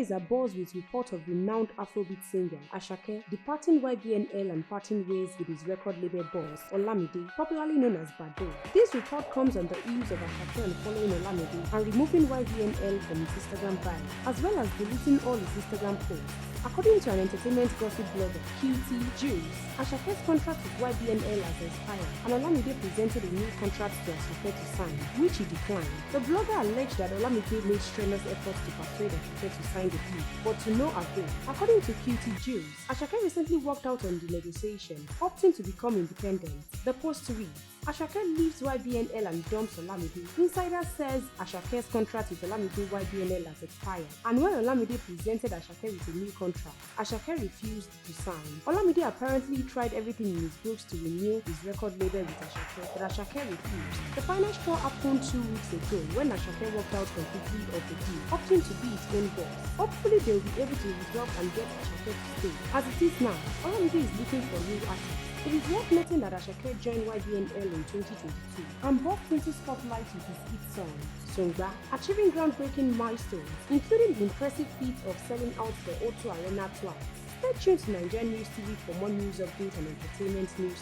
is abuzz with reports of renowned Afrobeat singer Asake departing YBNL and parting ways with his record label boss Olamide, popularly known as Bado. This report comes on the heels of Asake unfollowing Olamide and removing YBNL from his Instagram bio, as well as deleting all his Instagram posts. According to an entertainment gossip blogger, QT Asake's contract with YBNL has expired, and Olamide presented a new contract to Asake to sign, which he declined. The blogger alleged that Olamide made strenuous efforts to persuade Asake to sign the deal, but to no avail. According to QT Asake recently walked out on the negotiation, opting to become independent. The post reads, Asake leaves YBNL and dumps Olamide. Insider says Asake's contract with Olamide YBNL has expired, and when Olamide presented Asake with a new contract, Asake refused to sign. Olamide apparently tried everything in his books to renew his record label with Asake, but Asake refused. The final straw happened 2 weeks ago when Asake walked out completely of the deal, opting to be his own boss. Hopefully they will be able to resolve and get Asake to stay. As it is now, Olamide is looking for real artists. It is worth noting that Asake joined YBNL in 2022 and brought into spotlight with his hit song, Songba, achieving groundbreaking milestones, including the impressive feat of selling out the O2 Arena twice. Stay tuned to NaijaNews TV for more news updates and entertainment news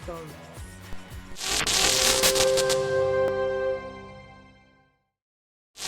stories.